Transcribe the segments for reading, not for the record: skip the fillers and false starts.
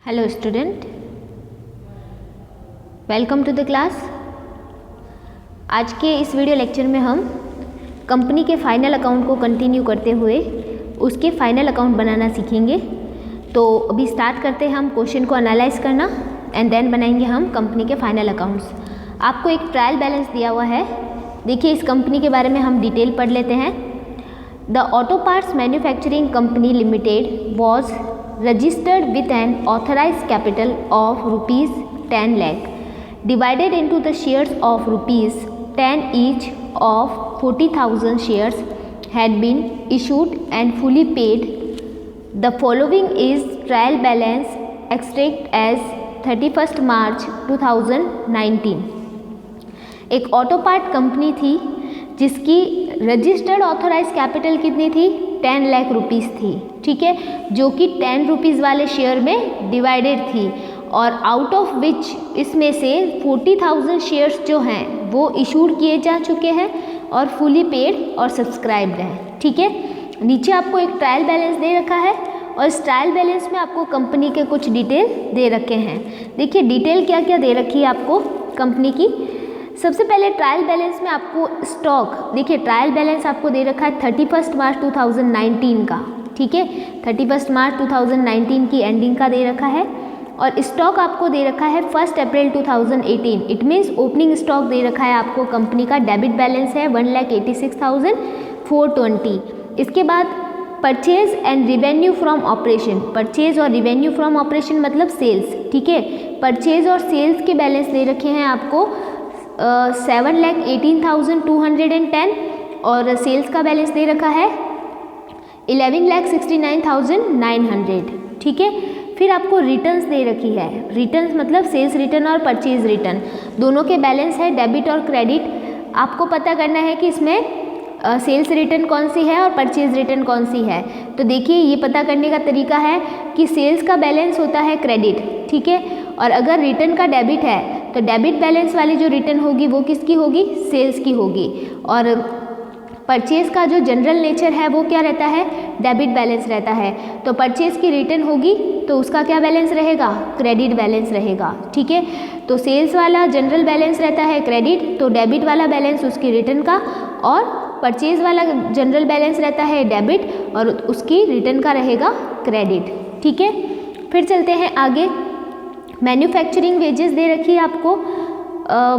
Hello student, welcome to the class. आज के इस वीडियो लेक्चर में हम कंपनी के फाइनल अकाउंट को कंटिन्यू करते हुए उसके फाइनल अकाउंट बनाना सीखेंगे। तो अभी स्टार्ट करते हैं हम क्वेश्चन को एनालाइज करना एंड देन बनाएंगे हम कंपनी के फाइनल अकाउंट्स। आपको एक ट्रायल बैलेंस दिया हुआ है। देखिए, इस कंपनी के बारे में हम डिटेल पढ़ लेते हैं। The auto parts manufacturing company limited was registered with an authorized capital of rupees 10 lakh divided into the shares of rupees 10 each of 40,000 shares had been issued and fully paid. The following is trial balance extract as 31st March 2019। एक auto part company थी जिसकी registered authorise capital कितनी थी? 10 lakh rupees थी, ठीक है, जो कि 10 रुपीज़ वाले शेयर में डिवाइडेड थी और आउट ऑफ विच इसमें से 40,000 शेयर्स जो हैं वो इशूड किए जा चुके हैं और फुली पेड और सब्सक्राइब्ड हैं, ठीक है। नीचे आपको एक ट्रायल बैलेंस दे रखा है और इस ट्रायल बैलेंस में आपको कंपनी के कुछ डिटेल दे रखे हैं। देखिए डिटेल क्या क्या दे रखी है आपको कंपनी की। सबसे पहले ट्रायल बैलेंस में आपको स्टॉक, देखिए ट्रायल बैलेंस आपको दे रखा है 31 मार्च 2019 का, ठीक है, 31 मार्च 2019 की एंडिंग का दे रखा है। और स्टॉक आपको दे रखा है 1 अप्रैल 2018। इट मीन्स ओपनिंग स्टॉक दे रखा है आपको कंपनी का। डेबिट बैलेंस है 1,86,420। इसके बाद purchase and revenue from operation, purchase और रिवेन्यू फ्रॉम ऑपरेशन मतलब सेल्स, ठीक है। परचेज और सेल्स के बैलेंस दे रखे हैं आपको 7,18,210 और सेल्स का बैलेंस दे रखा है 11,69,900, ठीक है। फिर आपको रिटर्न्स दे रखी है। रिटर्न्स मतलब सेल्स रिटर्न और परचेज रिटर्न दोनों के बैलेंस है डेबिट और क्रेडिट। आपको पता करना है कि इसमें सेल्स रिटर्न कौन सी है और परचेज रिटर्न कौन सी है। तो देखिए ये पता करने का तरीका है कि सेल्स का बैलेंस होता है क्रेडिट, ठीक है, और अगर रिटर्न का डेबिट है तो डेबिट बैलेंस वाली जो रिटर्न होगी वो किसकी होगी? सेल्स की होगी। और परचेज का जो जनरल नेचर है वो क्या रहता है? डेबिट बैलेंस रहता है। तो परचेज की रिटर्न होगी तो उसका क्या बैलेंस रहेगा? क्रेडिट बैलेंस रहेगा, ठीक है। तो सेल्स वाला जनरल बैलेंस रहता है क्रेडिट, तो डेबिट वाला बैलेंस उसकी रिटर्न का, और परचेज वाला जनरल बैलेंस रहता है डेबिट और उसकी रिटर्न का रहेगा क्रेडिट, ठीक है। फिर चलते हैं आगे। मैन्युफैक्चरिंग वेजेस दे रखी है आपको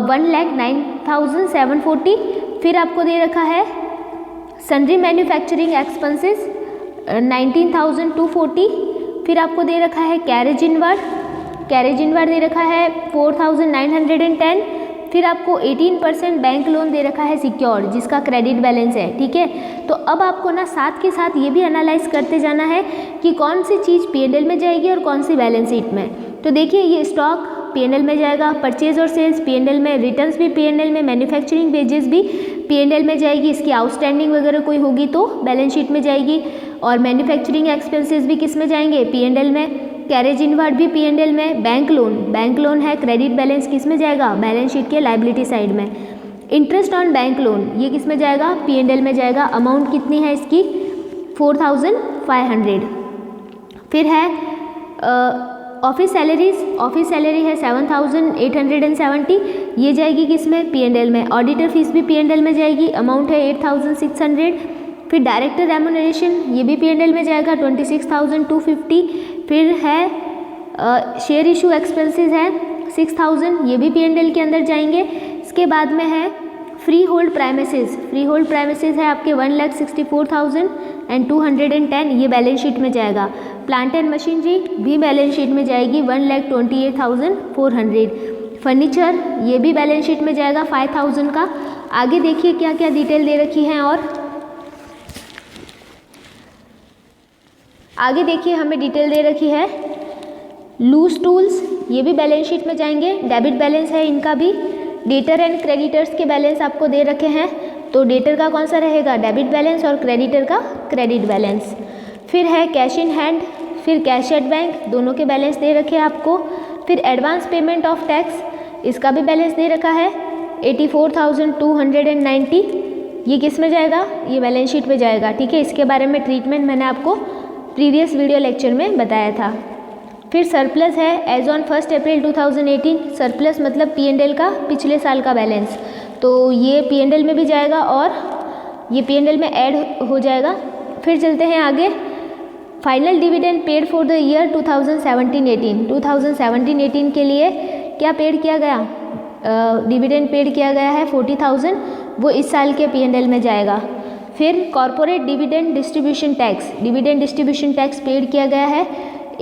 1,09,740। फिर आपको दे रखा है सन्ड्री मैन्युफैक्चरिंग एक्सपेंसेस 19,240। फिर आपको दे रखा है कैरेज इनवर्ड दे रखा है 4,910। फिर आपको 18% बैंक लोन दे रखा है सिक्योर्ड, जिसका क्रेडिट बैलेंस है, ठीक है। तो अब आपको ना साथ के साथ ये भी एनालाइज करते जाना है कि कौन सी चीज़ P&L में जाएगी और कौन सी बैलेंस शीट में। तो देखिए ये स्टॉक P&L में जाएगा, परचेज और सेल्स P&L में, रिटर्न्स भी P&L में, मैन्युफैक्चरिंग वेजेस भी P&L में जाएगी। इसकी आउटस्टैंडिंग वगैरह कोई होगी तो बैलेंस शीट में जाएगी। और मैन्युफैक्चरिंग एक्सपेंसेस भी किस में जाएंगे? P&L में। कैरेज इनवर्ड भी P&L में। बैंक लोन है, क्रेडिट बैलेंस किस में जाएगा? बैलेंस शीट के लायबिलिटी साइड में। इंटरेस्ट ऑन बैंक लोन ये किस में जाएगा? P&L में जाएगा। अमाउंट कितनी है इसकी? 4,500। फिर है ऑफिस सैलरी है 7,870, ये जाएगी किस में? P&L में। ऑडिटर फीस भी P&L में जाएगी, अमाउंट है 8,600। फिर डायरेक्टर रेम्यूनरेशन ये भी P&L में जाएगा 26,250। फिर है शेयर इशू एक्सपेंसेस है 6,000, ये भी P&L के अंदर जाएंगे। इसके बाद में है फ्री होल्ड प्राइमेसेस है आपके 1,64,210, ये बैलेंस शीट में जाएगा। प्लांट एंड मशीनरी भी बैलेंस शीट में जाएगी 1,28,400। फर्नीचर ये भी बैलेंस शीट में जाएगा 5,000 का। आगे देखिए क्या क्या डिटेल दे रखी हैं। और आगे देखिए हमें डिटेल दे रखी है लूज टूल्स, ये भी बैलेंस शीट में जाएंगे। डेबिट बैलेंस है इनका भी। डेटर एंड क्रेडिटर्स के बैलेंस आपको दे रखे हैं, तो डेटर का कौन सा रहेगा? डेबिट बैलेंस, और क्रेडिटर का क्रेडिट बैलेंस। फिर है कैश इन हैंड, फिर कैश एट बैंक, दोनों के बैलेंस दे रखे हैं आपको। फिर एडवांस पेमेंट ऑफ टैक्स, इसका भी बैलेंस दे रखा है 84,290, ये किस में जाएगा? ये बैलेंस शीट में जाएगा, ठीक है। इसके बारे में ट्रीटमेंट मैंने आपको प्रीवियस वीडियो लेक्चर में बताया था। फिर सरप्लस है एज ऑन 1 अप्रैल 2018, सरप्लस मतलब P&L का पिछले साल का बैलेंस, तो ये P&L में भी जाएगा और ये P&L में ऐड हो जाएगा। फिर चलते हैं आगे, final dividend paid for the year 2017-18, 2017-18 के लिए क्या पेड किया गया, डिविडेंड पेड किया गया है 40,000, वो इस साल के P&L में जाएगा। फिर corporate dividend distribution tax, dividend distribution tax paid किया गया है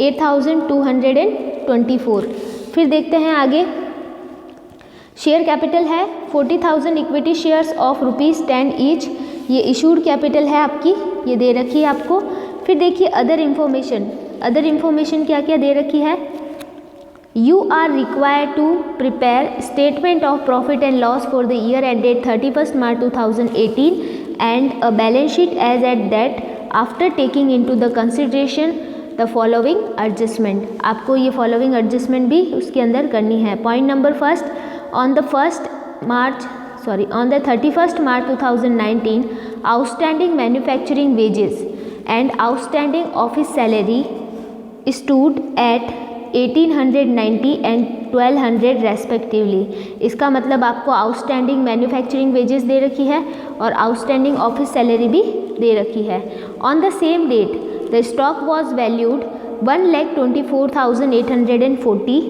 8,224। फिर देखते हैं आगे, शेयर कैपिटल है 40,000 इक्विटी शेयर्स ऑफ ₹10 ईच, ये इशूड कैपिटल है आपकी, ये दे रखी है आपको। फिर देखिए अदर इन्फॉर्मेशन क्या क्या दे रखी है, You are required to prepare statement of profit and loss for the year ended 31st March 2018 and a balance sheet as at that after taking into the consideration the following adjustment। आपको ये following adjustment भी उसके अंदर करनी है। Point number first, on the 31st March 2019 outstanding manufacturing wages and outstanding office salary stood at 1890 and 1200 respectively. इसका मतलब आपको आउटस्टैंडिंग मैन्युफैक्चरिंग वेजेस दे रखी है और आउटस्टैंडिंग ऑफिस सैलरी भी दे रखी है। On the same date the stock was valued 1,24,840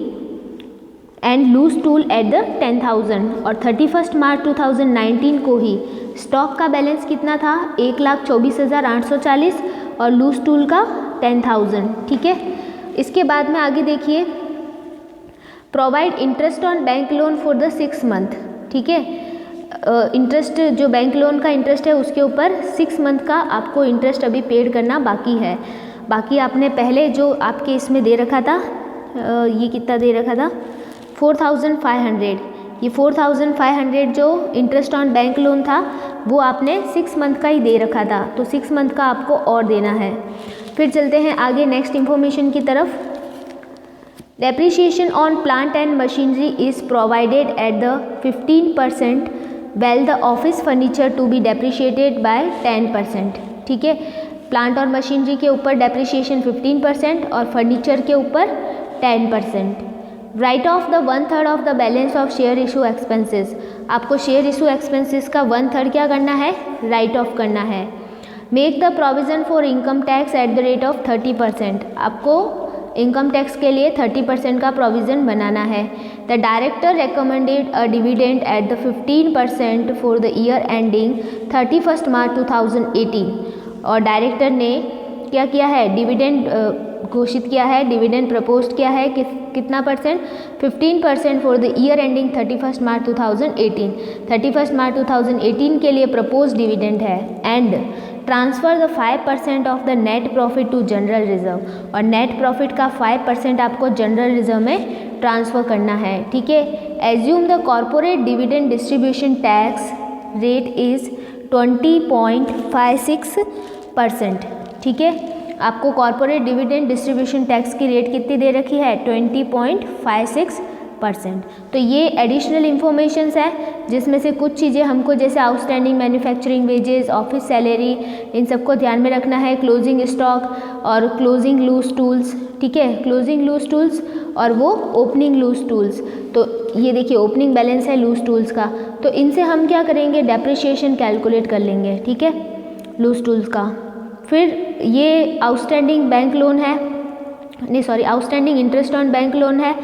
and loose tool at the 10,000, और 31 मार्च 2019 को ही स्टॉक का बैलेंस कितना था 1,24,840 और लूज टूल का 10,000। ठीक है, इसके बाद में आगे देखिए, provide interest on bank loan for the 6 month. ठीक है, इंटरेस्ट जो बैंक लोन का इंटरेस्ट है उसके ऊपर 6 मंथ का आपको इंटरेस्ट अभी पेड करना बाकी है। बाकी आपने पहले जो आपके इसमें दे रखा था, ये कितना दे रखा था 4,500, ये 4,500 जो इंटरेस्ट ऑन बैंक लोन था वो आपने 6 मंथ का ही दे रखा था, तो 6 मंथ का आपको और देना है। फिर चलते हैं आगे नेक्स्ट इंफॉर्मेशन की तरफ। Depreciation on plant and machinery is provided at the 15% well the office furniture to be depreciated by 10%। ठीक है, प्लांट और मशीनरी के ऊपर डेप्रिसिएशन 15% और फर्नीचर के ऊपर 10%। Right of the 1/3 of the balance of share issue expenses, आपको share issue expenses का 1/3 क्या करना है, राइट ऑफ करना है। Make the provision for income tax at the rate of 30%, आपको इनकम टैक्स के लिए 30% का प्रोविज़न बनाना है। The director recommended a dividend eight the 15% for the year ending 31 मार्च 2018, और डायरेक्टर ने क्या किया है, डिविडेंड घोषित किया है, डिविडेंड प्रपोज किया है कितना percent, 15% for the year ending 31 मार्च 2018। 31 मार्च 2018 के लिए प्रपोज डिविडेंड है। And transfer the 5% of the net profit to general reserve, और नेट प्रॉफिट का 5% आपको जनरल रिजर्व में ट्रांसफ़र करना है। ठीक है, assume the corporate dividend distribution tax rate is 20.56%। ठीक है, आपको कॉरपोरेट डिविडेंड डिस्ट्रीब्यूशन टैक्स की रेट कितनी दे रखी है, 20.56%। तो ये एडिशनल इन्फॉर्मेशंस है जिसमें से कुछ चीज़ें हमको जैसे outstanding manufacturing wages, office salary, इन सबको ध्यान में रखना है। क्लोजिंग स्टॉक और क्लोजिंग लूज टूल्स, ठीक है, क्लोजिंग लूज टूल्स और वो ओपनिंग लूज टूल्स। तो ये देखिए ओपनिंग बैलेंस है लूज टूल्स का, तो इनसे हम क्या करेंगे, डेप्रिसिएशन कैलकुलेट कर लेंगे। ठीक है, लूज टूल्स का। फिर ये आउटस्टैंडिंग बैंक लोन है, नहीं sorry outstanding interest on bank loan है,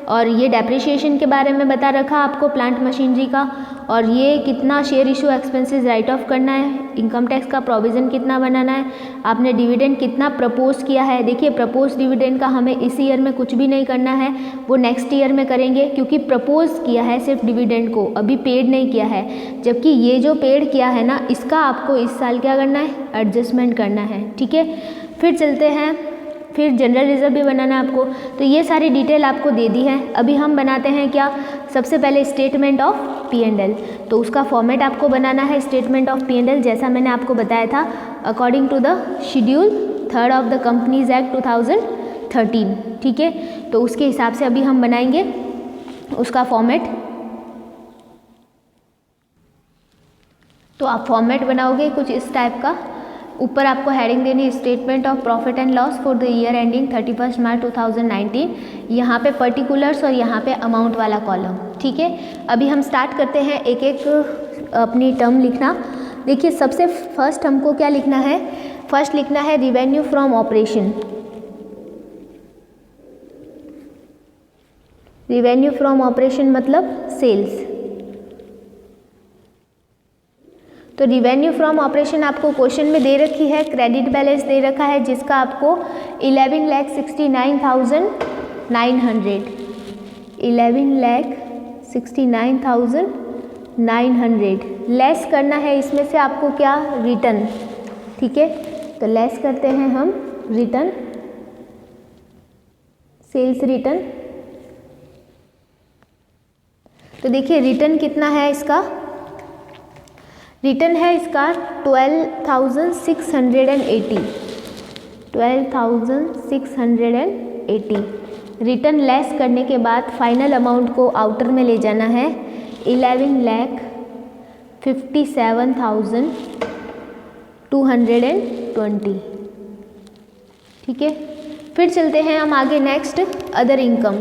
और ये डेप्रिसिएशन के बारे में बता रखा आपको प्लांट मशीनरी का, और ये कितना share issue expenses right of करना है, इनकम टैक्स का प्रोविज़न कितना बनाना है, आपने डिविडेंड कितना प्रपोज किया है। देखिए प्रपोज डिविडेंड का हमें इस ईयर में कुछ भी नहीं करना है, वो नेक्स्ट ईयर में करेंगे, क्योंकि प्रपोज किया है सिर्फ डिविडेंड को, अभी पेड नहीं किया है। जबकि ये जो पेड किया है ना, इसका आपको इस साल क्या करना है, एडजस्टमेंट करना है। ठीक है, फिर चलते हैं, फिर जनरल रिजर्व भी बनाना है आपको। तो ये सारी डिटेल आपको दे दी है। अभी हम बनाते हैं क्या, सबसे पहले स्टेटमेंट ऑफ P&L। तो उसका फॉर्मेट आपको बनाना है स्टेटमेंट ऑफ P&L, जैसा मैंने आपको बताया था according to the schedule 3 of the companies act 2013। ठीक है, तो उसके हिसाब से अभी हम बनाएंगे उसका फॉर्मेट। तो आप फॉर्मेट बनाओगे कुछ इस टाइप का, ऊपर आपको हेडिंग देनी है statement of profit and loss for the year ending 31 मार्च 2019। यहाँ पे पर्टिकुलर्स और यहाँ पे अमाउंट वाला कॉलम। ठीक है, अभी हम स्टार्ट करते हैं एक एक अपनी टर्म लिखना। देखिए सबसे फर्स्ट हमको क्या लिखना है, फर्स्ट लिखना है revenue from operation. Revenue from operation मतलब सेल्स। तो रिवेन्यू फ्रॉम ऑपरेशन आपको क्वेश्चन में दे रखी है, क्रेडिट बैलेंस दे रखा है जिसका आपको 11,69,900 11,69,900 लेस करना है इसमें से आपको क्या, रिटर्न। ठीक है, तो लेस करते हैं हम रिटर्न, सेल्स रिटर्न। तो देखिए रिटर्न कितना है इसका, रिटर्न है इसका 12,680 12,680। रिटर्न लेस करने के बाद फाइनल अमाउंट को आउटर में ले जाना है 11,57,220। ठीक है, फिर चलते हैं हम आगे next other income.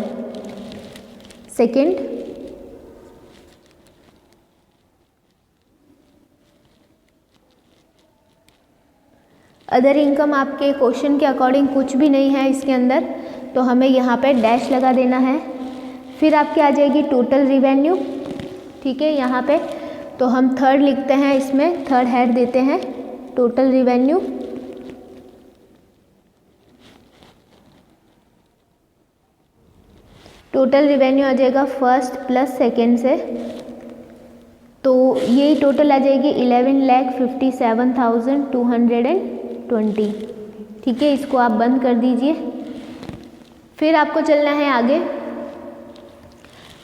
Second, other income आपके क्वेश्चन के अकॉर्डिंग कुछ भी नहीं है इसके अंदर, तो हमें यहाँ पे डैश लगा देना है। फिर आपके आ जाएगी टोटल रिवेन्यू। ठीक है, यहाँ पे तो हम थर्ड लिखते हैं, इसमें थर्ड हेड देते हैं टोटल रिवेन्यू। टोटल रिवेन्यू आ जाएगा फर्स्ट प्लस सेकेंड से, तो यही टोटल आ जाएगी 11,57,220। ठीक है, इसको आप बंद कर दीजिए। फिर आपको चलना है आगे।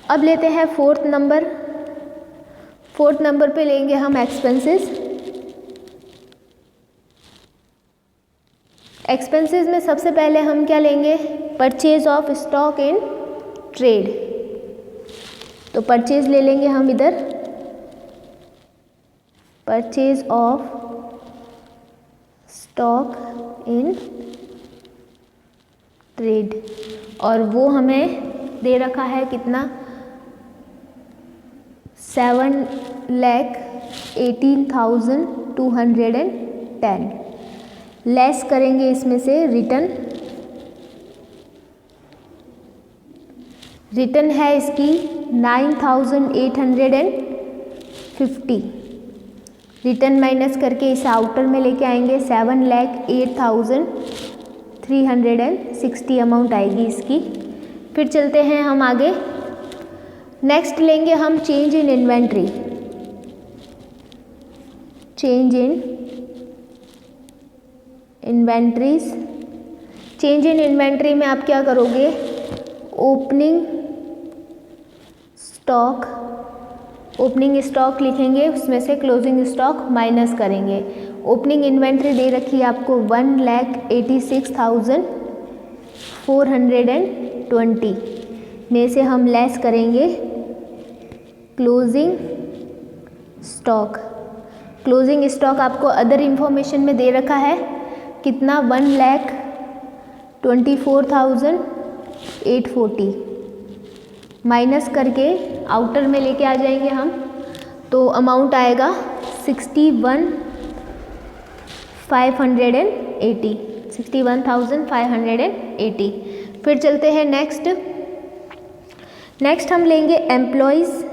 अब लेते हैं फोर्थ नंबर। फोर्थ नंबर पे लेंगे हम एक्सपेंसेस। एक्सपेंसेस में सबसे पहले हम क्या लेंगे, purchase of stock in trade. तो परचेज ले लेंगे हम इधर, purchase of stock in trade, और वो हमें दे रखा है कितना, 7,18,210। लेस करेंगे इसमें से रिटर्न। रिटर्न है इसकी 9,850। रिटर्न माइनस करके इस आउटर में लेके आएंगे 7,08,360 अमाउंट आएगी इसकी। फिर चलते हैं हम आगे। नेक्स्ट लेंगे हम change in inventory. Change in inventories. Change in inventory में आप क्या करोगे, ओपनिंग स्टॉक, ओपनिंग स्टॉक लिखेंगे, उसमें से क्लोजिंग स्टॉक माइनस करेंगे। ओपनिंग इन्वेंट्री दे रखी है आपको 1,86,420 में से हम लेस करेंगे क्लोजिंग स्टॉक। क्लोजिंग स्टॉक आपको अदर इंफॉर्मेशन में दे रखा है कितना, 1,24,840 माइनस करके आउटर में लेके आ जाएंगे हम, तो अमाउंट आएगा 61,580 61,580। फिर चलते हैं नेक्स्ट। नेक्स्ट हम लेंगे एम्प्लॉयज़।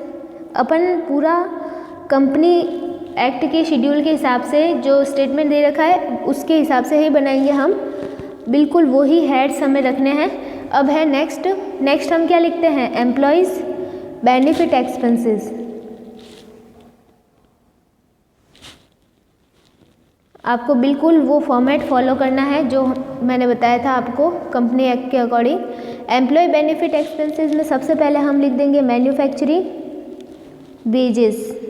अपन पूरा कंपनी एक्ट के शेड्यूल के हिसाब से जो स्टेटमेंट दे रखा है उसके हिसाब से ही बनाएंगे हम, बिल्कुल वही हेड्स हमें रखने हैं। अब है नेक्स्ट। नेक्स्ट हम क्या लिखते हैं, एम्प्लॉयज़ बेनिफिट एक्सपेंसेस। आपको बिल्कुल वो फॉर्मेट फॉलो करना है जो मैंने बताया था आपको कंपनी एक्ट के अकॉर्डिंग। एम्प्लॉय बेनिफिट एक्सपेंसेस में सबसे पहले हम लिख देंगे मैन्युफैक्चरिंग वेजेस।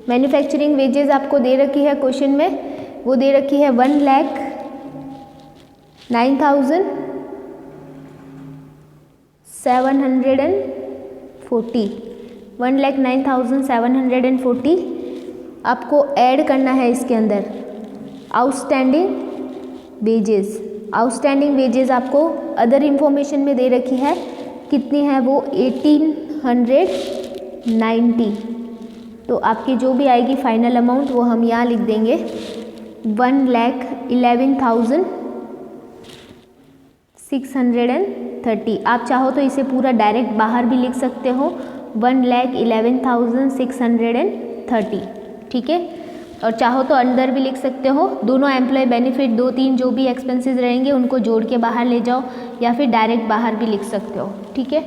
मैन्युफैक्चरिंग वेजेस आपको दे रखी है क्वेश्चन में, वो दे रखी है 1,09,740 1,09,740 आपको ऐड करना है इसके अंदर। आउटस्टैंडिंग वेजेस, आउटस्टैंडिंग वेजेस आपको अदर इंफॉर्मेशन में दे रखी है, कितनी है वो 1890। तो आपकी जो भी आएगी फाइनल अमाउंट वो हम यहाँ लिख देंगे 1,11,630। आप चाहो तो इसे पूरा डायरेक्ट बाहर भी लिख सकते हो 1,11,630, ठीक है। और चाहो तो अंदर भी लिख सकते हो, दोनों एम्प्लॉय बेनिफिट 2-3 जो भी एक्सपेंसेस रहेंगे उनको जोड़ के बाहर ले जाओ, या फिर डायरेक्ट बाहर भी लिख सकते हो, ठीक है।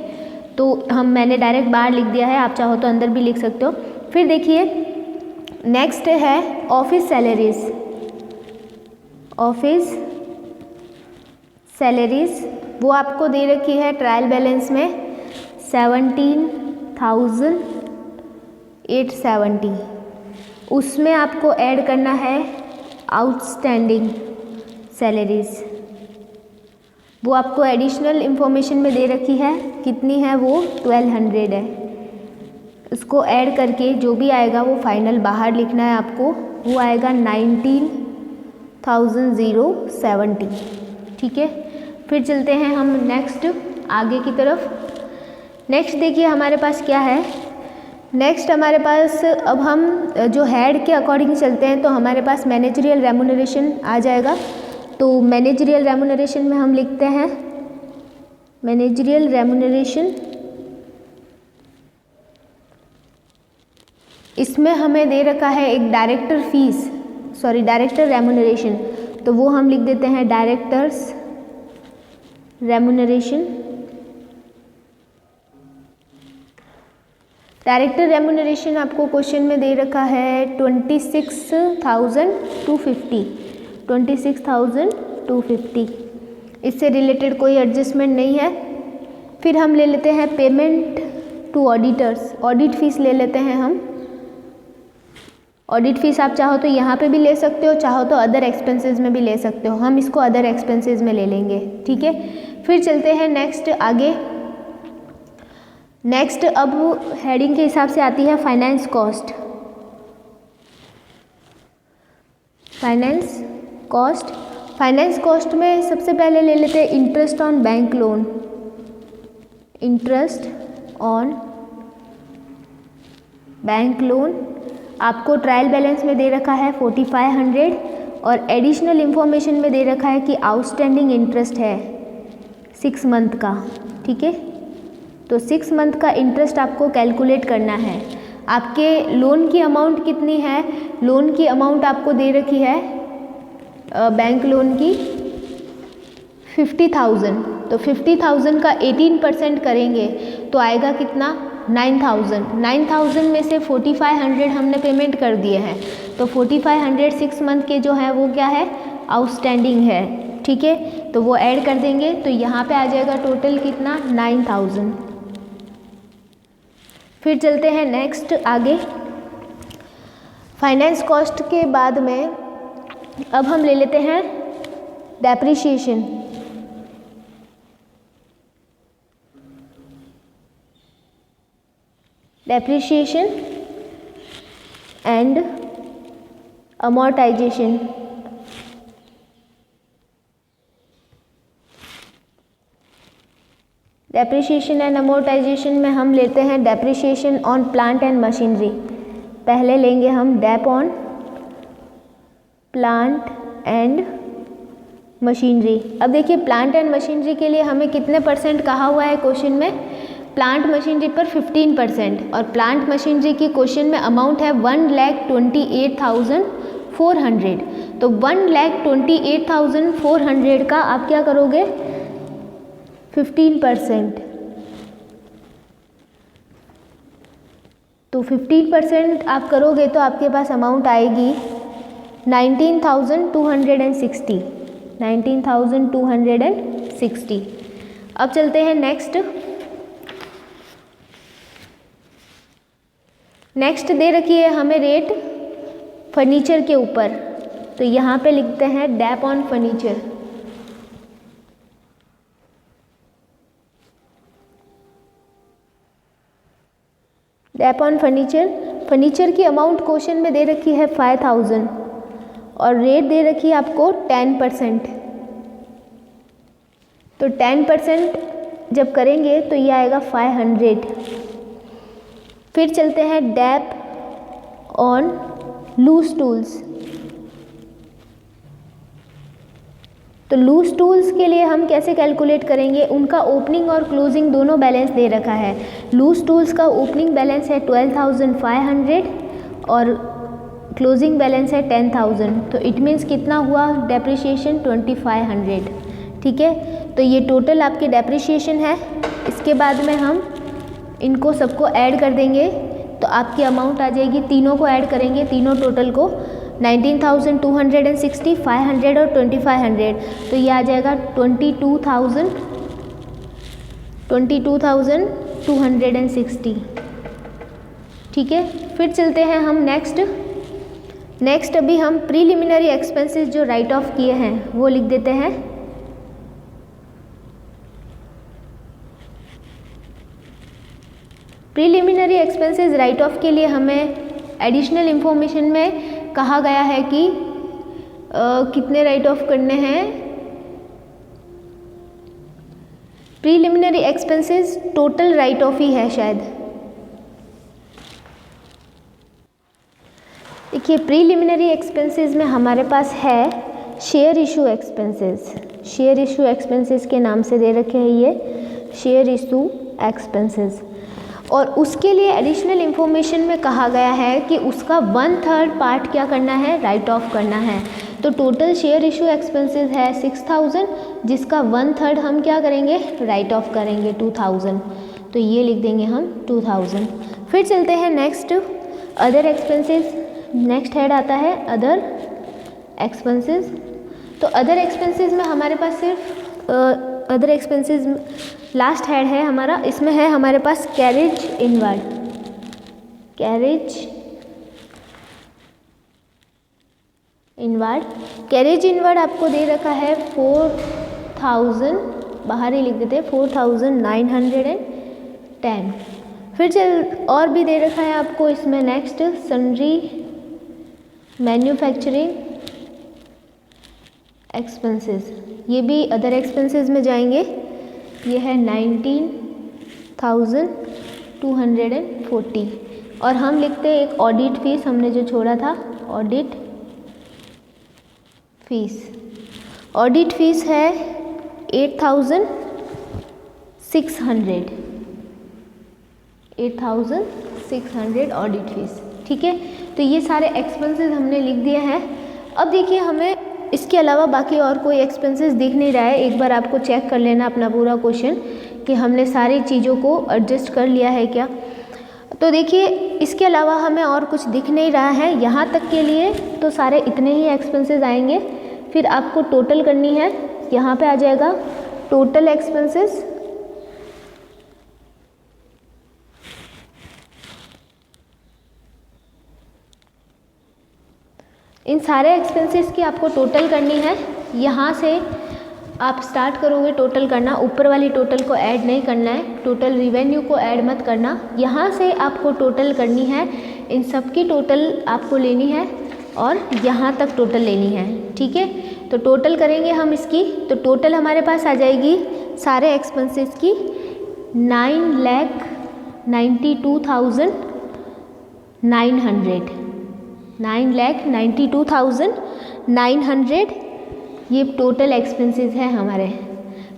तो मैंने डायरेक्ट बाहर लिख दिया है, आप चाहो तो अंदर भी लिख सकते हो। फिर देखिए नेक्स्ट है ऑफिस सैलरीज। ऑफिस सैलरीज वो आपको दे रखी है ट्रायल बैलेंस में 17,870। उसमें आपको ऐड करना है आउटस्टैंडिंग सैलरीज, वो आपको एडिशनल इंफॉर्मेशन में दे रखी है, कितनी है वो 1200 है। उसको ऐड करके जो भी आएगा वो फाइनल बाहर लिखना है आपको, वो आएगा 19,070, ठीक है। फिर चलते हैं हम नेक्स्ट आगे की तरफ। नेक्स्ट देखिए हमारे पास क्या है, नेक्स्ट हमारे पास अब हम जो हेड के अकॉर्डिंग चलते हैं तो हमारे पास मैनेजरियल रेम्यूनरेशन आ जाएगा। तो मैनेजरियल रेम्यूनरेशन में हम लिखते हैं मैनेजरियल रेम्यूनरेशन, इसमें हमें दे रखा है एक डायरेक्टर फीस, डायरेक्टर रेम्यूनरेशन, तो वो हम लिख देते हैं डायरेक्टर्स रेम्यूनरेशन। डायरेक्टर रेम्यूनरेशन आपको क्वेश्चन में दे रखा है 26,250। इससे रिलेटेड कोई एडजस्टमेंट नहीं है। फिर हम ले लेते हैं payment to auditors, audit fees ले लेते हैं हम। ऑडिट फीस आप चाहो तो यहाँ पे भी ले सकते हो, चाहो तो अदर एक्सपेंसेस में भी ले सकते हो, हम इसको अदर एक्सपेंसेस में ले लेंगे, ठीक है। फिर चलते हैं नेक्स्ट आगे। नेक्स्ट अब हेडिंग के हिसाब से आती है फाइनेंस कॉस्ट। फाइनेंस कॉस्ट में सबसे पहले ले लेते हैं interest on bank loan. Interest on bank loan आपको ट्रायल बैलेंस में दे रखा है 4500 और एडिशनल इंफॉर्मेशन में दे रखा है कि आउटस्टैंडिंग इंटरेस्ट है 6 मंथ का, ठीक है। तो 6 मंथ का इंटरेस्ट आपको कैलकुलेट करना है। आपके लोन की अमाउंट कितनी है, लोन की अमाउंट आपको दे रखी है बैंक लोन की 50,000। तो 50,000 का 18% करेंगे तो आएगा कितना 9,000 में से 4500 हमने पेमेंट कर दिए हैं, तो 4500 6 मंथ के जो है वो क्या है आउटस्टैंडिंग है, ठीक है। तो वो ऐड कर देंगे तो यहाँ पे आ जाएगा टोटल कितना 9,000। फिर चलते हैं नेक्स्ट आगे। फाइनेंस कॉस्ट के बाद में अब हम ले लेते हैं depreciation. Depreciation and amortization. Depreciation and amortization में हम लेते हैं depreciation on plant and machinery. पहले लेंगे हम dep on plant and machinery. अब देखिए प्लांट एंड मशीनरी के लिए हमें कितने परसेंट कहा हुआ है क्वेश्चन में, प्लांट मशीनरी पर 15%, और प्लांट मशीनरी की क्वेश्चन में अमाउंट है 1,28,400। तो 1,28,400 का आप क्या करोगे 15%, तो 15% आप करोगे तो आपके पास अमाउंट आएगी 19,260। 19,260। अब चलते हैं नेक्स्ट दे रखी है हमें रेट फर्नीचर के ऊपर, तो यहाँ पे लिखते हैं dep on furniture. Dep on furniture की अमाउंट क्वेश्चन में दे रखी है 5,000 और रेट दे रखी है आपको 10%। तो 10% जब करेंगे तो ये आएगा 500। फिर चलते हैं डेप ऑन लूज टूल्स। तो लूज टूल्स के लिए हम कैसे कैलकुलेट करेंगे, उनका ओपनिंग और क्लोजिंग दोनों बैलेंस दे रखा है। लूज टूल्स का ओपनिंग बैलेंस है 12,500 और क्लोजिंग बैलेंस है 10,000। तो इट मीन्स कितना हुआ डेप्रिसिएशन 2,500। ठीक है, तो ये टोटल आपके डेप्रिसिएशन है। इसके बाद में हम इनको सबको ऐड कर देंगे तो आपकी अमाउंट आ जाएगी, तीनों को ऐड करेंगे, तीनों टोटल को 19,260, 500 और 2,500। तो ये आ जाएगा 22,260। ठीक है, फिर चलते हैं हम नेक्स्ट अभी हम प्रीलिमिनरी एक्सपेंसेस जो राइट ऑफ किए हैं वो लिख देते हैं। प्रीलिमिनरी एक्सपेंसेस राइट ऑफ के लिए हमें एडिशनल इंफॉर्मेशन में कहा गया है कि कितने राइट ऑफ करने हैं। Preliminary expenses total write off ही है शायद। देखिए प्रीलिमिनरी एक्सपेंसेस में हमारे पास है share issue expenses. Share issue expenses के नाम से दे रखे हैं ये शेयर इशू एक्सपेंसेस, और उसके लिए एडिशनल इंफॉर्मेशन में कहा गया है कि उसका 1/3 पार्ट क्या करना है, राइट ऑफ करना है। तो टोटल शेयर इशू एक्सपेंसेस है 6,000, जिसका 1/3 हम क्या करेंगे, राइट ऑफ करेंगे 2,000। तो ये लिख देंगे हम 2,000। फिर चलते हैं next other expenses. Next head आता है अदर एक्सपेंसेस। तो अदर एक्सपेंसेस में हमारे पास सिर्फ अदर एक्सपेंसेस लास्ट हेड है हमारा, इसमें है हमारे पास कैरेज इनवर्ड। कैरेज इनवर्ड आपको दे रखा है 4,000, बाहर ही लिख देते हैं 4,910। फिर और भी दे रखा है आपको इसमें नेक्स्ट सन्ड्री मैन्युफैक्चरिंग एक्सपेंसेस, ये भी अदर एक्सपेंसेस में जाएंगे। ये है 19,240। और हम लिखते हैं एक ऑडिट फीस, हमने जो छोड़ा था ऑडिट फीस। ऑडिट फीस है 8,600 ऑडिट फीस। ठीक है, तो ये सारे एक्सपेंसेस हमने लिख दिए हैं। अब देखिए हमें इसके अलावा बाकी और कोई एक्सपेंसेस दिख नहीं रहा है। एक बार आपको चेक कर लेना अपना पूरा क्वेश्चन कि हमने सारी चीज़ों को एडजस्ट कर लिया है क्या। तो देखिए इसके अलावा हमें और कुछ दिख नहीं रहा है। यहाँ तक के लिए तो सारे इतने ही एक्सपेंसेस आएंगे। फिर आपको टोटल करनी है, यहाँ पे आ जाएगा टोटल एक्सपेंसेस। इन सारे एक्सपेंसेस की आपको टोटल करनी है। यहाँ से आप स्टार्ट करोगे टोटल करना, ऊपर वाली टोटल को ऐड नहीं करना है, टोटल रिवेन्यू को ऐड मत करना। यहाँ से आपको टोटल करनी है, इन सब की टोटल आपको लेनी है और यहाँ तक टोटल लेनी है। ठीक है, तो टोटल करेंगे हम इसकी, तो टोटल हमारे पास आ जाएगी सारे एक्सपेंसेस की 9,92,900 ये टोटल एक्सपेंसेस है हमारे।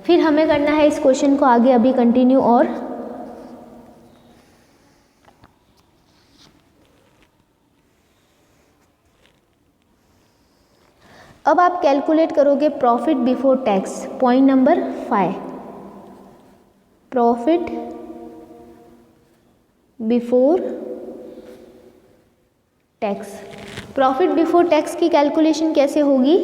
फिर हमें करना है इस क्वेश्चन को आगे अभी कंटिन्यू। और अब आप कैलकुलेट करोगे profit before tax. Point number 5, profit before tax. Profit before tax की कैलकुलेशन कैसे होगी,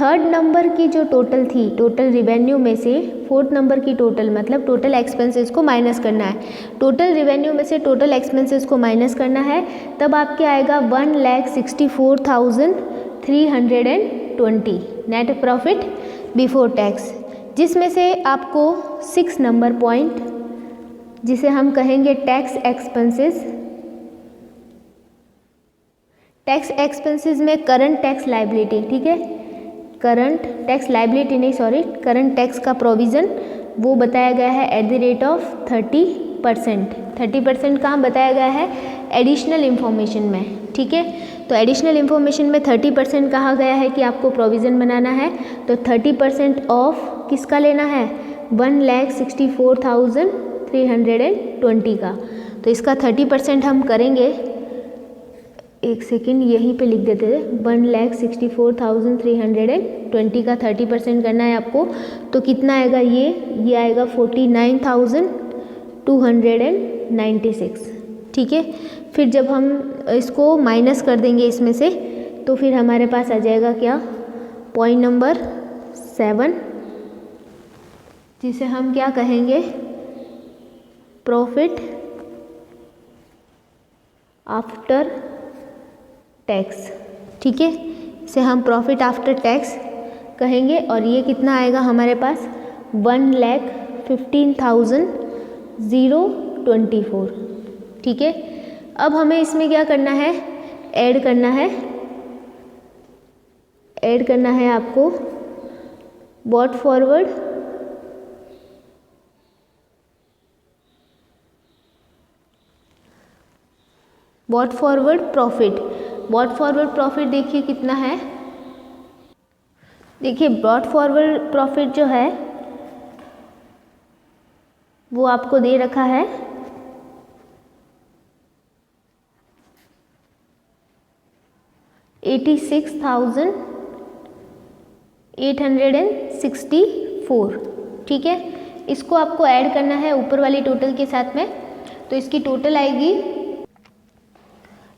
थर्ड नंबर की जो टोटल थी, टोटल रिवेन्यू में से फोर्थ नंबर की टोटल, मतलब टोटल एक्सपेंसेस को माइनस करना है। टोटल रिवेन्यू में से टोटल एक्सपेंसेस को माइनस करना है, तब आपके आएगा 1,64,320 नेट प्रॉफिट बिफोर टैक्स, जिसमें से आपको 6 नंबर पॉइंट, जिसे हम कहेंगे टैक्स एक्सपेंसेस, टैक्स एक्सपेंसेस में करंट टैक्स लायबिलिटी, ठीक है, करंट टैक्स लायबिलिटी नहीं, सॉरी, करंट टैक्स का प्रोविज़न वो बताया गया है एट द रेट ऑफ 30%। 30% कहाँ बताया गया है? एडिशनल इन्फॉर्मेशन में, ठीक है। तो एडिशनल इन्फॉर्मेशन में 30% कहा गया है कि आपको प्रोविज़न बनाना है। तो 30% ऑफ किसका लेना है? 1,64,320 का। तो इसका 30% हम करेंगे, एक सेकेंड यहीं पे लिख देते थे, 1,64,320 का 30% करना है आपको। तो कितना आएगा? ये आएगा 49,296, ठीक है। फिर जब हम इसको माइनस कर देंगे इसमें से, तो फिर हमारे पास आ जाएगा क्या? पॉइंट नंबर 7, जिसे हम क्या कहेंगे? प्रॉफिट आफ्टर टैक्स, ठीक है, इसे हम प्रॉफिट आफ्टर टैक्स कहेंगे। और ये कितना आएगा हमारे पास? 1,15,024, ठीक है। अब हमें इसमें क्या करना है? ऐड करना है आपको bought forward profit. Bought forward profit देखिए कितना है। देखिए बॉट फॉरवर्ड प्रॉफिट जो है वो आपको दे रखा है 86,864, ठीक है। इसको आपको ऐड करना है ऊपर वाली टोटल के साथ में। तो इसकी टोटल आएगी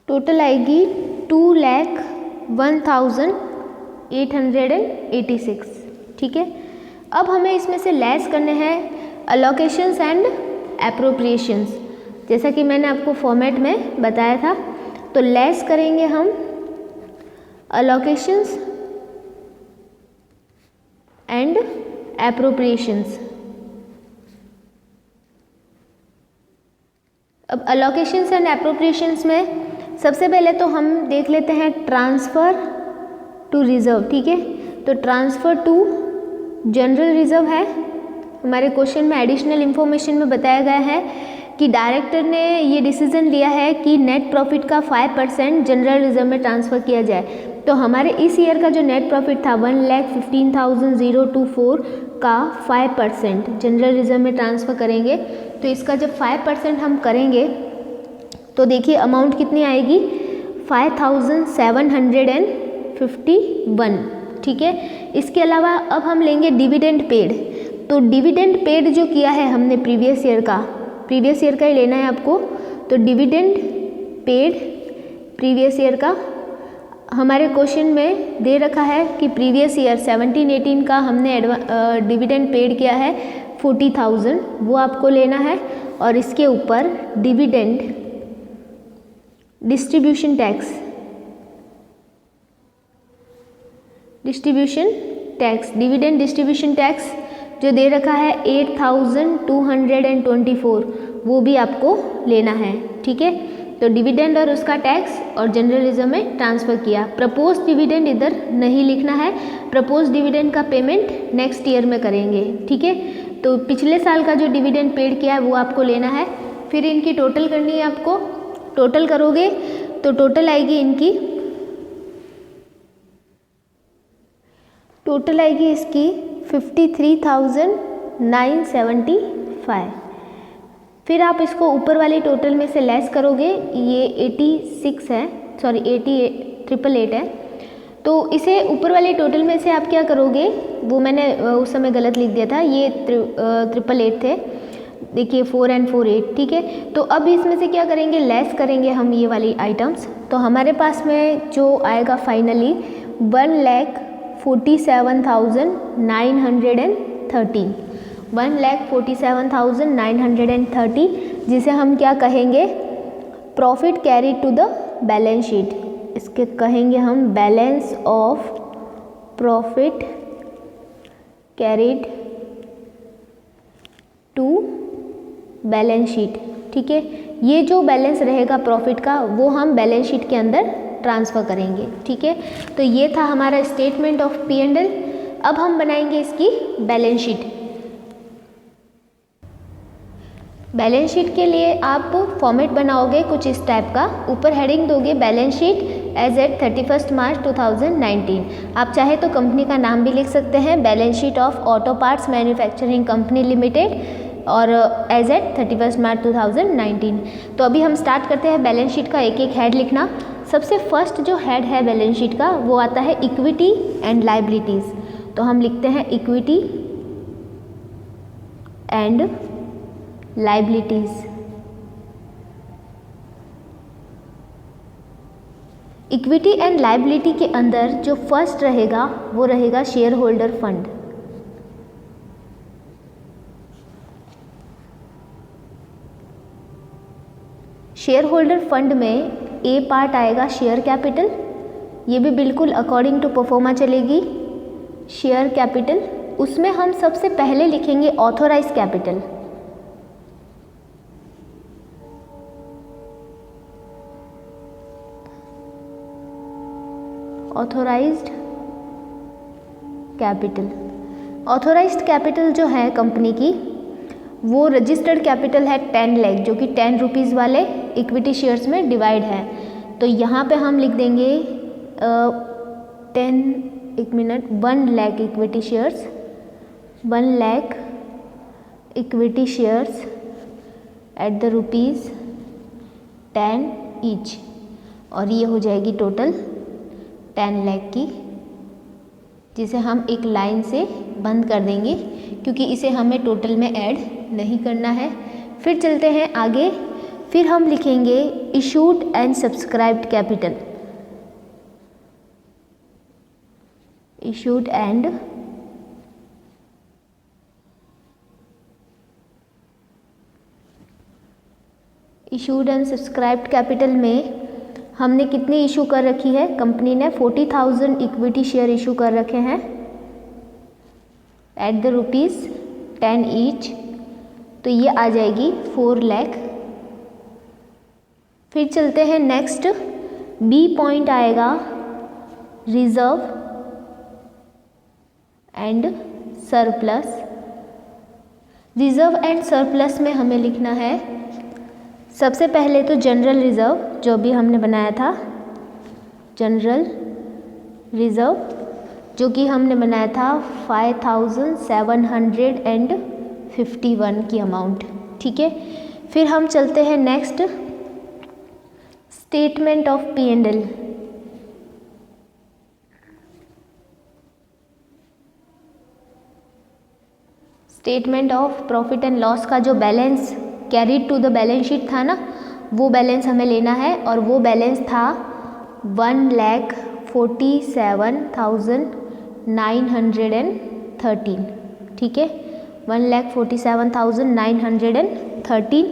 2,01,886, ठीक है। अब हमें इसमें से लेस करने हैं अलोकेशंस एंड एप्रोप्रिएशंस, जैसा कि मैंने आपको फॉर्मेट में बताया था। तो लेस करेंगे हम अलोकेशंस एंड एप्रोप्रिएशंस। अब अलोकेशंस एंड एप्रोप्रिएशंस में सबसे पहले तो हम देख लेते हैं ट्रांसफ़र टू रिज़र्व, ठीक है। तो ट्रांसफ़र टू जनरल रिज़र्व है। हमारे क्वेश्चन में एडिशनल इन्फॉर्मेशन में बताया गया है कि डायरेक्टर ने ये डिसीजन लिया है कि नेट प्रॉफिट का 5% जनरल रिज़र्व में ट्रांसफ़र किया जाए। तो हमारे इस ईयर का जो नेट प्रॉफिट था 1,15,024 का 5% जनरल रिज़र्व में ट्रांसफ़र करेंगे। तो इसका जब 5% हम करेंगे तो देखिए अमाउंट कितनी आएगी? 5,751, ठीक है। इसके अलावा अब हम लेंगे डिविडेंड पेड। तो डिविडेंड पेड जो किया है हमने प्रीवियस ईयर का ही लेना है आपको। तो डिविडेंड पेड प्रीवियस ईयर का हमारे क्वेश्चन में दे रखा है कि प्रीवियस ईयर 17-18 का हमने डिविडेंड पेड किया है 40,000, वो आपको लेना है। और इसके ऊपर dividend distribution tax dividend distribution tax जो दे रखा है 8,224, वो भी आपको लेना है, ठीक है। तो डिविडेंड और उसका टैक्स और जनरल रिजर्व में ट्रांसफ़र किया। प्रपोज डिविडेंड इधर नहीं लिखना है, प्रपोज डिविडेंड का पेमेंट नेक्स्ट ईयर में करेंगे, ठीक है। तो पिछले साल का जो डिविडेंड पेड किया है वो आपको लेना है। फिर इनकी टोटल करनी है आपको। टोटल करोगे तो टोटल आएगी इसकी 53,975। फिर आप इसको ऊपर वाली टोटल में से लेस करोगे, ये 86 है, सॉरी 88 है। तो इसे ऊपर वाले टोटल में से आप क्या करोगे, वो मैंने उस समय गलत लिख दिया था, ये 888 थे, देखिए 4 and 4 8, ठीक है। तो अब इसमें से क्या करेंगे, लेस करेंगे हम ये वाली आइटम्स। तो हमारे पास में जो आएगा फाइनली 1,47,930, 1,47,930, जिसे हम क्या कहेंगे, profit carried to the balance sheet. इसके कहेंगे हम balance of profit carried to balance sheet, ठीक है। ये जो बैलेंस रहेगा प्रॉफिट का वो हम बैलेंस शीट के अंदर ट्रांसफ़र करेंगे। ठीक है, तो ये था हमारा statement of P and L. अब हम बनाएंगे इसकी बैलेंस शीट। बैलेंस शीट के लिए आप फॉर्मेट बनाओगे कुछ इस टाइप का, ऊपर हेडिंग दोगे बैलेंस शीट एज एट 31 मार्च 2019। आप चाहे तो कंपनी का नाम भी लिख सकते हैं, balance sheet of auto parts manufacturing company limited, और एज एट 31 मार्च 2019। तो अभी हम स्टार्ट करते हैं बैलेंस शीट का एक एक हेड लिखना। सबसे फर्स्ट जो हेड है बैलेंस शीट का वो आता है इक्विटी एंड लाइबिलिटीज़। तो हम लिखते हैं equity and liabilities. Equity and liability के अंदर जो फर्स्ट रहेगा वो रहेगा share holder fund. Share holder fund में ए पार्ट आएगा शेयर कैपिटल, ये भी बिल्कुल अकॉर्डिंग टू परफॉर्मा चलेगी। शेयर कैपिटल, उसमें हम सबसे पहले लिखेंगे authorise capital. Authorised capital, authorised capital जो है कंपनी की वो रजिस्टर्ड कैपिटल है 10 लाख, जो कि 10 रुपीज़ वाले इक्विटी शेयर्स में डिवाइड है। तो यहाँ पे हम लिख देंगे 1 lakh equity shares, 1 lakh equity shares at the rupees 10 each, और ये हो जाएगी टोटल 10 लाख की, जिसे हम एक लाइन से बंद कर देंगे क्योंकि इसे हमें टोटल में ऐड नहीं करना है। फिर चलते हैं आगे, फिर हम लिखेंगे issued and subscribed capital. Issued and subscribed capital में हमने कितनी इशू कर रखी है, कंपनी ने 40,000 इक्विटी शेयर इशू कर रखे हैं एट द रुपीज़ 10 ईच, तो ये आ जाएगी 4 लाख। फिर चलते हैं नेक्स्ट, बी पॉइंट आएगा reserve and surplus. Reserve and surplus में हमें लिखना है सबसे पहले तो जनरल रिज़र्व, जो भी हमने बनाया था जनरल रिज़र्व, जो कि हमने बनाया था 5,751 की अमाउंट। ठीक है, फिर हम चलते हैं next, statement of P and L. Statement of profit and loss का जो balance carried to the balance sheet था ना, वो बैलेंस हमें लेना है, और वो बैलेंस था 1,47,913। ठीक है, 1,47,913।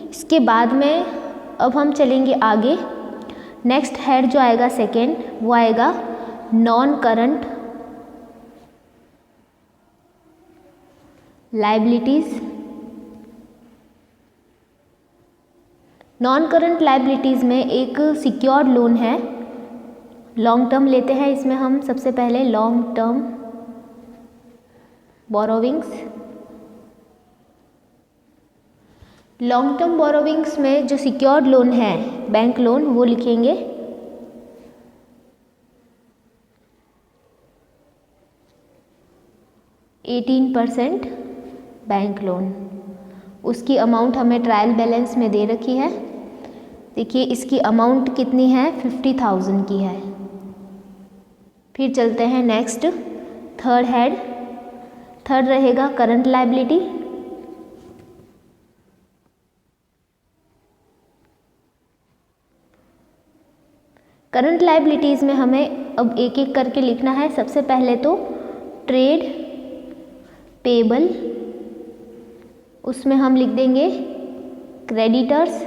इसके बाद में अब हम चलेंगे आगे, नेक्स्ट हेड जो आएगा सेकेंड, वो आएगा non current liabilities. Non current liabilities में एक सिक्योर्ड लोन है, लॉन्ग टर्म लेते हैं इसमें हम सबसे पहले long term borrowings. Long term borrowings में जो सिक्योर्ड लोन है बैंक लोन, वो लिखेंगे 18% बैंक लोन। उसकी अमाउंट हमें ट्रायल बैलेंस में दे रखी है। देखिए इसकी अमाउंट कितनी है, 50,000 की है। फिर चलते हैं नेक्स्ट, थर्ड हेड। थर्ड रहेगा करंट लायबिलिटी। करंट लायबिलिटीज़ में हमें अब एक एक करके लिखना है। सबसे पहले तो ट्रेड पेबल, उसमें हम लिख देंगे क्रेडिटर्स।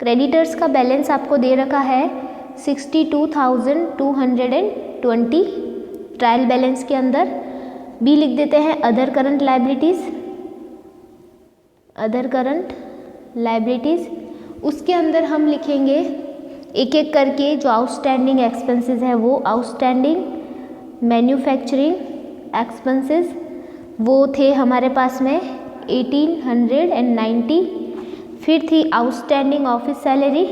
क्रेडिटर्स का बैलेंस आपको दे रखा है 62,220 ट्रायल बैलेंस के अंदर। बी लिख देते हैं other current liabilities. Other current liabilities उसके अंदर हम लिखेंगे एक एक करके जो आउटस्टैंडिंग एक्सपेंसेस है वो आउटस्टैंडिंग मैन्युफैक्चरिंग एक्सपेंसेस वो थे हमारे पास में 1890। फिर थी outstanding office salary,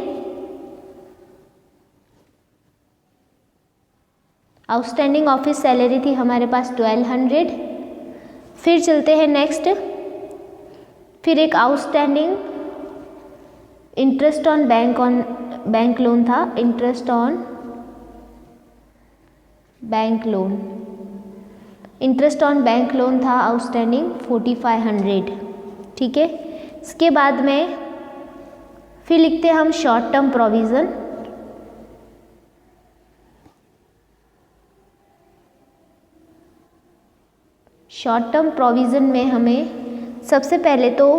outstanding office salary थी हमारे पास 1200। फिर चलते हैं नेक्स्ट, फिर एक outstanding interest on bank loan था, interest on bank loan, interest on bank loan था आउटस्टैंडिंग 4500। ठीक है, इसके बाद में फिर लिखते हैं हम short term provision. Short term provision में हमें सबसे पहले तो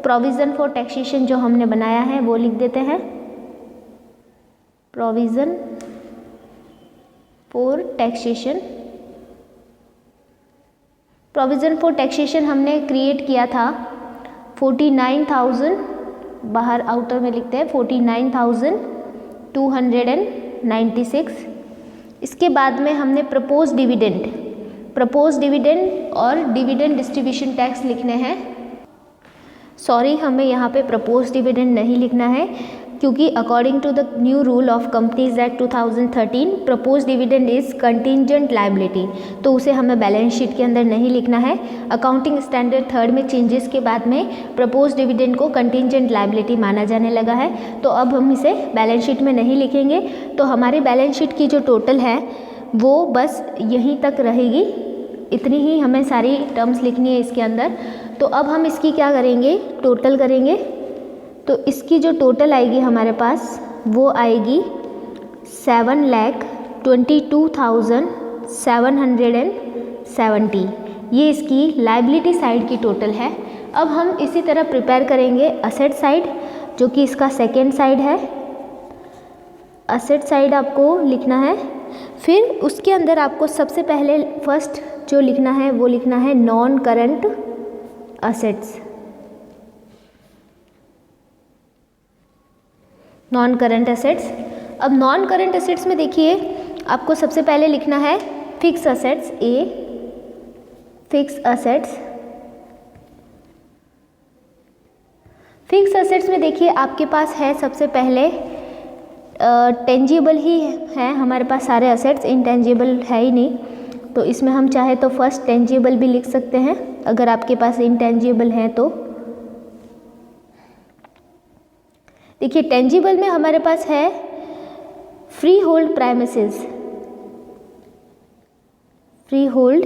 प्रोविज़न फॉर टैक्सेशन जो हमने बनाया है वो लिख देते हैं, provision for taxation. Provision for taxation हमने क्रिएट किया था 49,000, बाहर आउटर में लिखते हैं 49,296। इसके बाद में हमने प्रपोज डिविडेंड और डिविडेंड डिस्ट्रीब्यूशन टैक्स लिखने हैं। सॉरी, हमें यहाँ पे प्रपोज डिविडेंड नहीं लिखना है क्योंकि according to the new rule of companies act 2013 propose dividend is contingent liability, तो उसे हमें बैलेंस शीट के अंदर नहीं लिखना है। अकाउंटिंग स्टैंडर्ड 3 में चेंजेस के बाद में प्रपोज डिविडेंड को कंटिंजेंट लायबिलिटी माना जाने लगा है, तो अब हम इसे बैलेंस शीट में नहीं लिखेंगे। तो हमारी बैलेंस शीट की जो टोटल है वो बस यहीं तक रहेगी, इतनी ही हमें सारी टर्म्स लिखनी है इसके अंदर। तो अब हम इसकी क्या करेंगे, टोटल करेंगे। तो इसकी जो टोटल आएगी हमारे पास वो आएगी 7,22,770। ये इसकी लायबिलिटी साइड की टोटल है। अब हम इसी तरह प्रिपेयर करेंगे असेट साइड, जो कि इसका सेकेंड साइड है। असेट साइड आपको लिखना है। फिर उसके अंदर आपको सबसे पहले फर्स्ट जो लिखना है वो लिखना है non current assets, non current assets. अब नॉन करंट असेट्स में देखिए आपको सबसे पहले लिखना है fix assets, fix assets. Fix assets में देखिए आपके पास है सबसे पहले टेंजिबल ही है हमारे पास सारे असेट्स, इंटेंजिबल है ही नहीं। तो इसमें हम चाहे तो फर्स्ट टेंजिबल भी लिख सकते हैं अगर आपके पास इंटेंजिबल है तो। देखिए टेंजिबल में हमारे पास है फ्री होल्ड प्राइमिसेस, फ्री होल्ड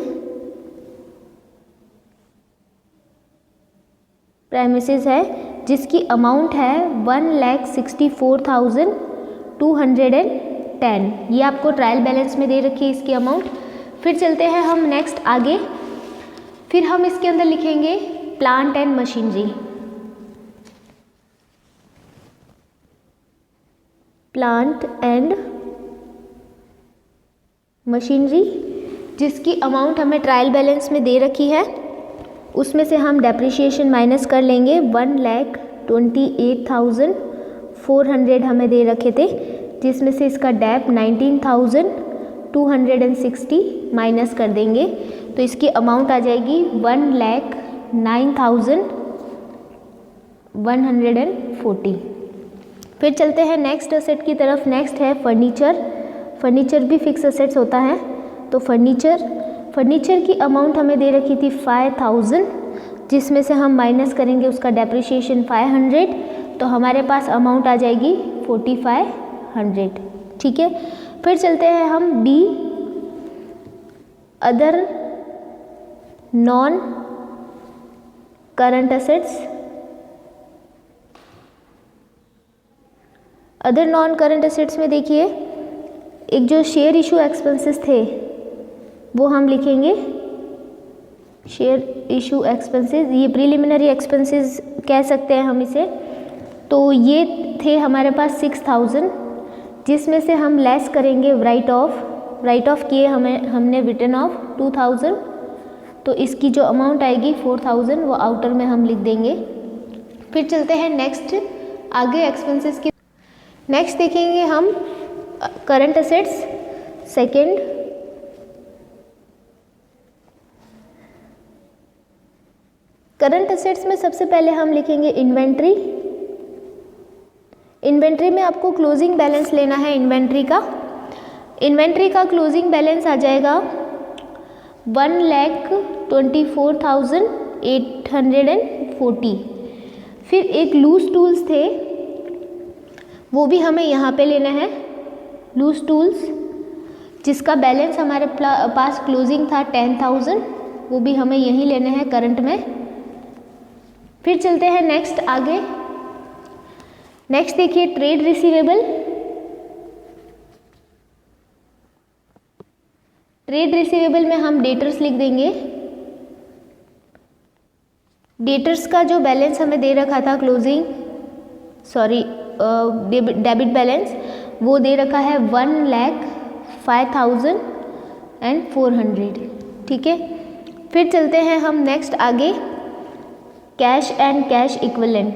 प्राइमिसेस है जिसकी अमाउंट है 1,64,210। ये आपको ट्रायल बैलेंस में दे रखी है इसकी अमाउंट। फिर चलते हैं हम नेक्स्ट आगे। फिर हम इसके अंदर लिखेंगे plant and machinery, plant and machinery जिसकी अमाउंट हमें ट्रायल बैलेंस में दे रखी है। उसमें से हम डेप्रिसिएशन माइनस कर लेंगे। 1,28,400 हमें दे रखे थे, जिसमें से इसका डेप 19,260 माइनस कर देंगे तो इसकी अमाउंट आ जाएगी 1,09,140। फिर चलते हैं नेक्स्ट असेट की तरफ। नेक्स्ट है फर्नीचर। फर्नीचर भी फिक्स असेट्स होता है। तो फर्नीचर की अमाउंट हमें दे रखी थी 5,000, जिसमें से हम माइनस करेंगे उसका डेप्रिसिएशन 500, तो हमारे पास अमाउंट आ जाएगी 4,500। ठीक है, फिर चलते हैं हम B, other non current assets. Other non current assets में देखिए एक जो शेयर इशू एक्सपेंसेस थे वो हम लिखेंगे, शेयर इशू एक्सपेंसेस। ये प्रीलिमिनरी एक्सपेंसेस कह सकते हैं हम इसे। तो ये थे हमारे पास 6,000, जिसमें से हम लेस करेंगे राइट ऑफ किए हमने रिटर्न ऑफ 2,000, तो इसकी जो अमाउंट आएगी 4,000 वो आउटर में हम लिख देंगे। फिर चलते हैं नेक्स्ट आगे एक्सपेंसेस की। नेक्स्ट देखेंगे हम current assets second. Current assets में सबसे पहले हम लिखेंगे इन्वेंट्री। इन्वेंट्री में आपको क्लोजिंग बैलेंस लेना है इन्वेंट्री का। इन्वेंट्री का क्लोजिंग बैलेंस आ जाएगा 1,24,840। फिर एक लूज टूल्स थे, वो भी हमें यहाँ पे लेना है। लूज टूल्स जिसका बैलेंस हमारे पास क्लोजिंग था 10,000, वो भी हमें यहीं लेने हैं करंट में। फिर चलते हैं नेक्स्ट आगे। नेक्स्ट देखिए ट्रेड रिसीवेबल। ट्रेड रिसीवेबल में हम डेटर्स लिख देंगे। डेटर्स का जो बैलेंस हमें दे रखा था क्लोजिंग डेबिट बैलेंस, वो दे रखा है 1,05,400। ठीक है, फिर चलते हैं हम नेक्स्ट आगे cash and cash equivalent.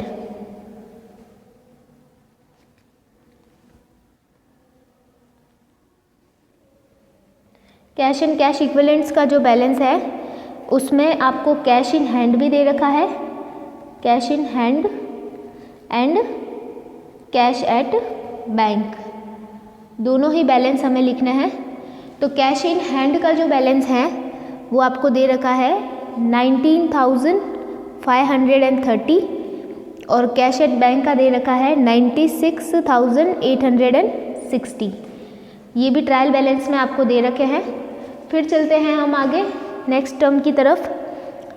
Cash and cash equivalents का जो बैलेंस है उसमें आपको कैश इन हैंड भी दे रखा है, cash in hand and cash at bank, दोनों ही बैलेंस हमें लिखना है। तो कैश इन हैंड का जो बैलेंस है वो आपको दे रखा है 19,530 और कैश एट बैंक का दे रखा है 96,860। ये भी ट्रायल बैलेंस में आपको दे रखे हैं। फिर चलते हैं हम आगे नेक्स्ट टर्म की तरफ,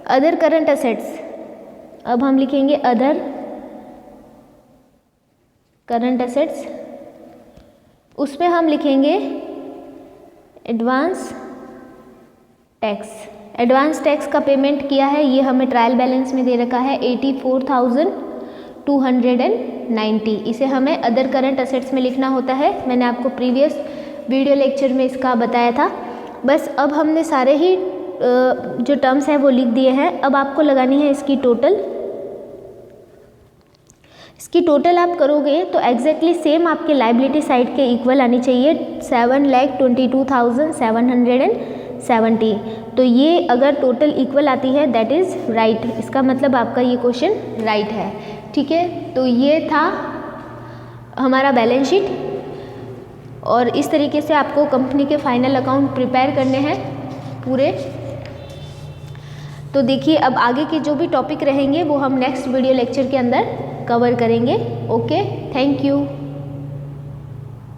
अदर करंट असेट्स। अब हम लिखेंगे अदर करंट असेट्स, उसमें हम लिखेंगे एडवांस टैक्स। एडवांस टैक्स का पेमेंट किया है, ये हमें ट्रायल बैलेंस में दे रखा है 84,290। इसे हमें अदर करंट असेट्स में लिखना होता है। मैंने आपको प्रीवियस वीडियो लेक्चर में इसका बताया था। बस अब हमने सारे ही जो टर्म्स हैं वो लिख दिए हैं। अब आपको लगानी है इसकी टोटल। इसकी टोटल आप करोगे तो एग्जैक्टली सेम आपके लायबिलिटी साइड के इक्वल आनी चाहिए 7,22,770। तो ये अगर टोटल इक्वल आती है दैट इज़ राइट, इसका मतलब आपका ये क्वेश्चन राइट है। ठीक है, तो ये था हमारा बैलेंस शीट और इस तरीके से आपको कंपनी के फाइनल अकाउंट प्रिपेयर करने हैं पूरे। तो देखिए अब आगे के जो भी टॉपिक रहेंगे वो हम नेक्स्ट वीडियो लेक्चर के अंदर कवर करेंगे। Okay, thank you.